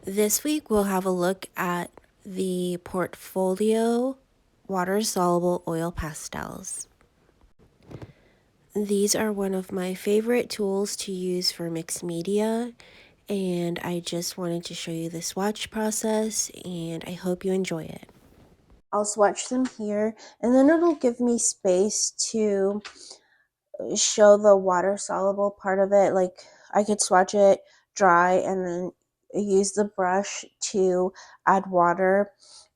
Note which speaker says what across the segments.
Speaker 1: This week we'll have a look at the Portfolio Water Soluble Oil Pastels. These are one of my favorite tools to use for mixed media, and I just wanted to show you the swatch process, and I hope you enjoy it. I'll swatch them here, and then it'll give me space to show the water soluble part of it. Like I could swatch it dry and then use the brush to add water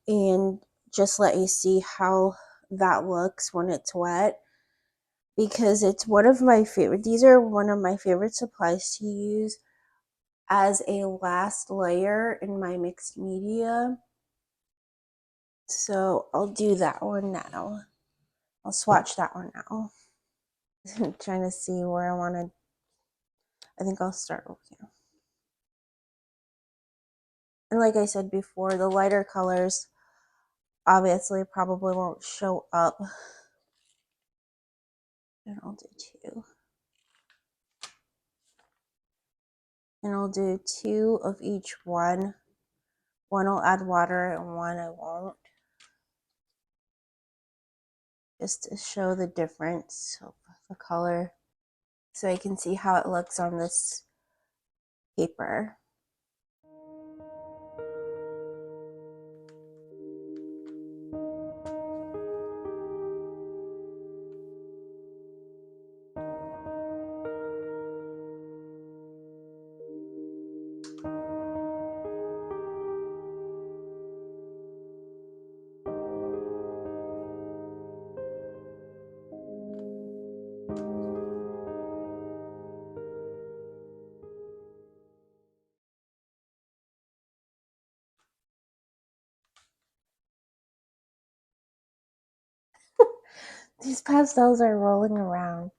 Speaker 1: and just let you see how that looks when it's wet, because it's one of my favorite, these are one of my favorite supplies to use as a last layer in my mixed media. So I'll do that one now. I'll swatch that one now. I'm trying to see where I want to. I think I'll start over here. And like I said before, the lighter colors obviously probably won't show up. And I'll do two. And I'll do two of each one. One will add water and one I won't. Just to show the difference of the color, so I can see how it looks on this paper. These pastels are rolling around.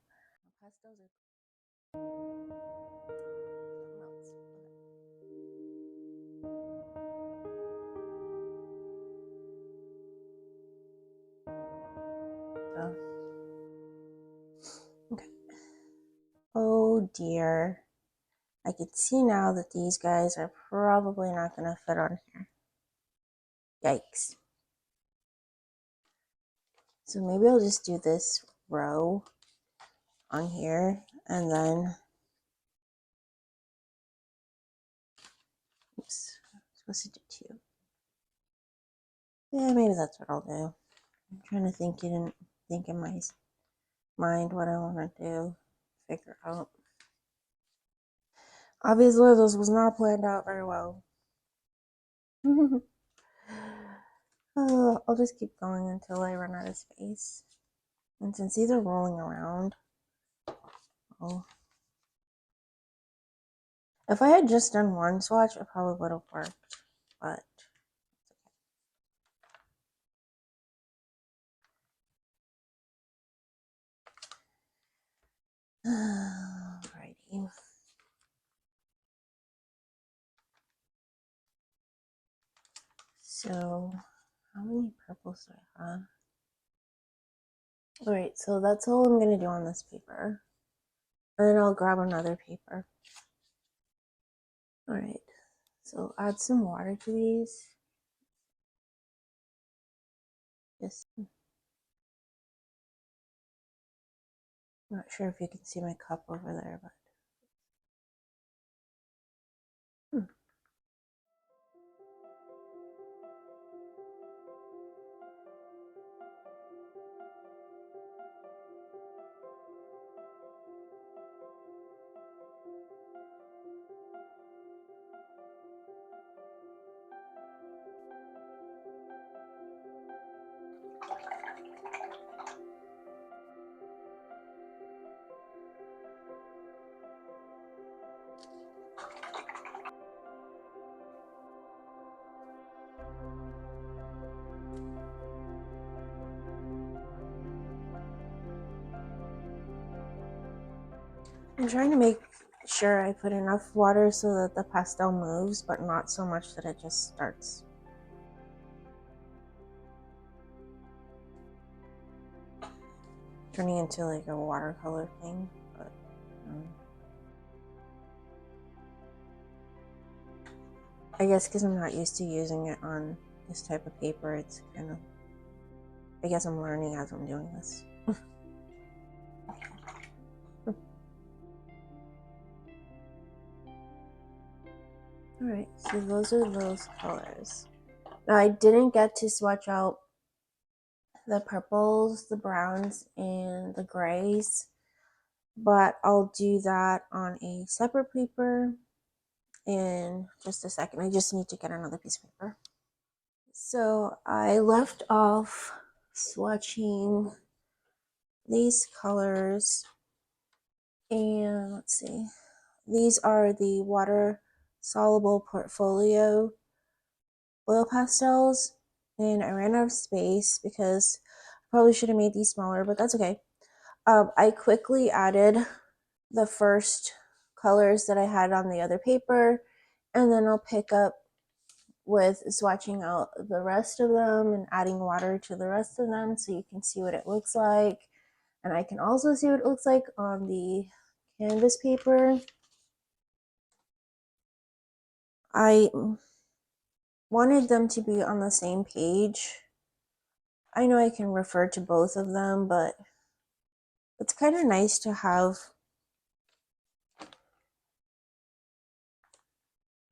Speaker 1: Okay. Oh dear. I can see now that these guys are probably not going to fit on here. Yikes. So maybe I'll just do this row on here and then, oops, I'm supposed to do two. Yeah, maybe that's what I'll do. I'm trying to think in my mind what I want to do, figure out. Obviously, this was not planned out very well. I'll just keep going until I run out of space. And since these are rolling around, oh, if I had just done one swatch, it probably would have worked, but alrighty. So, how many purples do I have? Alright, so that's all I'm going to do on this paper. And then I'll grab another paper. Alright, so add some water to these. Just, not sure if you can see my cup over there, but. I'm trying to make sure I put enough water so that the pastel moves, but not so much that it just starts turning into like a watercolor thing. But I guess because I'm not used to using it on this type of paper, it's kind of, I guess I'm learning as I'm doing this. Alright, so those are those colors. Now I didn't get to swatch out the purples, the browns, and the grays, but I'll do that on a separate paper in just a second. I just need to get another piece of paper. So I left off swatching these colors, and let's see, these are the water soluble portfolio oil pastels, and I ran out of space because I probably should have made these smaller, but that's okay. I quickly added the first colors that I had on the other paper, and then I'll pick up with swatching out the rest of them and adding water to the rest of them so you can see what it looks like. And I can also see what it looks like on the canvas paper. I wanted them to be on the same page. I know I can refer to both of them, but it's kind of nice to have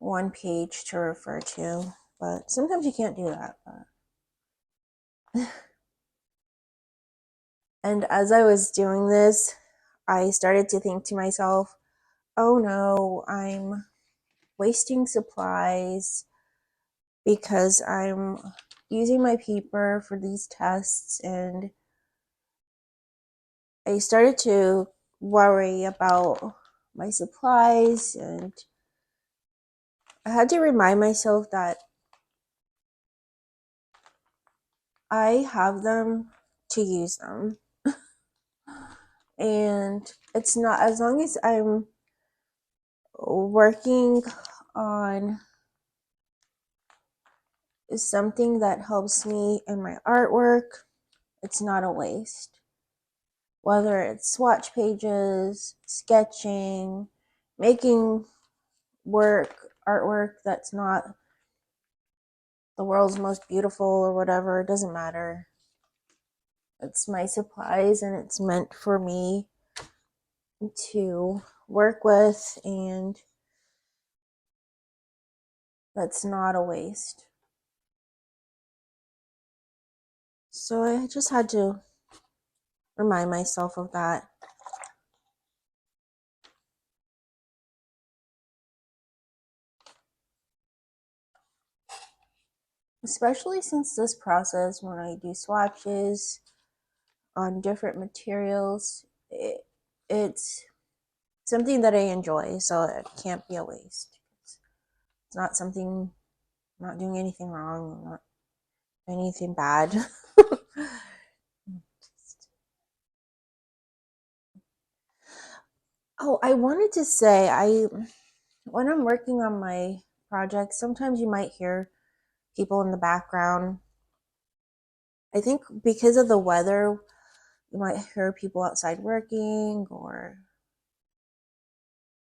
Speaker 1: one page to refer to, but sometimes you can't do that. And as I was doing this, I started to think to myself, oh no, I'm wasting supplies because I'm using my paper for these tests, and I started to worry about my supplies, and I had to remind myself that I have them to use them. And it's not, as long as I'm working on something that helps me in my artwork, it's not a waste. Whether it's swatch pages, sketching, making artwork that's not the world's most beautiful or whatever, it doesn't matter. It's my supplies and it's meant for me to work with, and that's not a waste. So I just had to remind myself of that. Especially since this process, when I do swatches on different materials, it's something that I enjoy, so it can't be a waste. It's not something, I'm not doing anything wrong, I'm not doing anything bad. Oh, I wanted to say, when I'm working on my project, sometimes you might hear people in the background. I think because of the weather, you might hear people outside working, or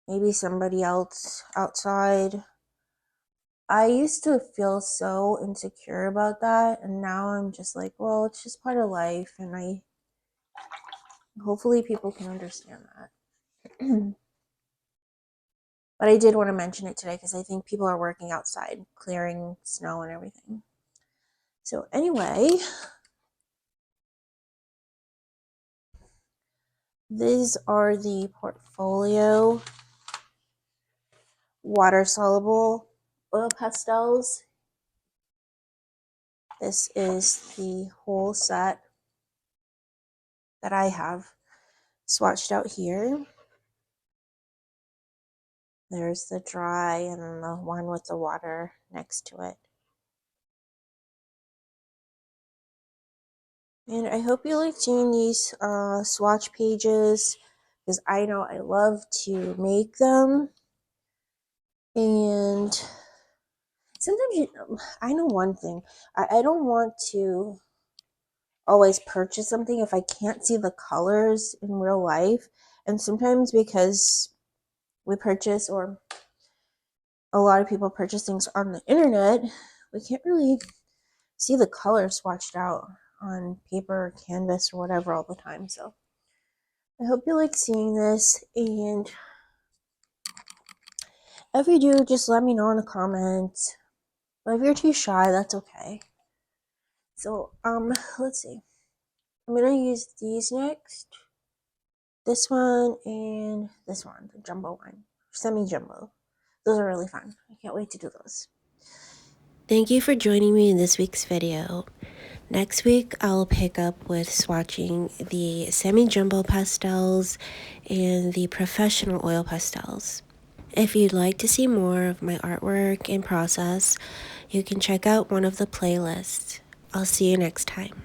Speaker 1: maybe somebody else outside. I used to feel so insecure about that, and now I'm just like, well, it's just part of life, and I hopefully people can understand that. But I did want to mention it today because I think people are working outside, clearing snow and everything. So anyway, these are the portfolio water soluble oil pastels. This is the whole set that I have swatched out here. There's the dry and then the one with the water next to it. And I hope you like seeing these swatch pages, because I know I love to make them. And sometimes I know one thing, I don't want to always purchase something if I can't see the colors in real life. And sometimes because we purchase, or a lot of people purchase things on the internet, we can't really see the color swatched out on paper or canvas or whatever all the time. So I hope you like seeing this, and if you do, just let me know in the comments. But if you're too shy, that's okay. So let's see. I'm gonna use these next. This one and this one, the jumbo one, semi-jumbo. Those are really fun. I can't wait to do those. Thank you for joining me in this week's video. Next week, I'll pick up with swatching the semi-jumbo pastels and the professional oil pastels. If you'd like to see more of my artwork and process, you can check out one of the playlists. I'll see you next time.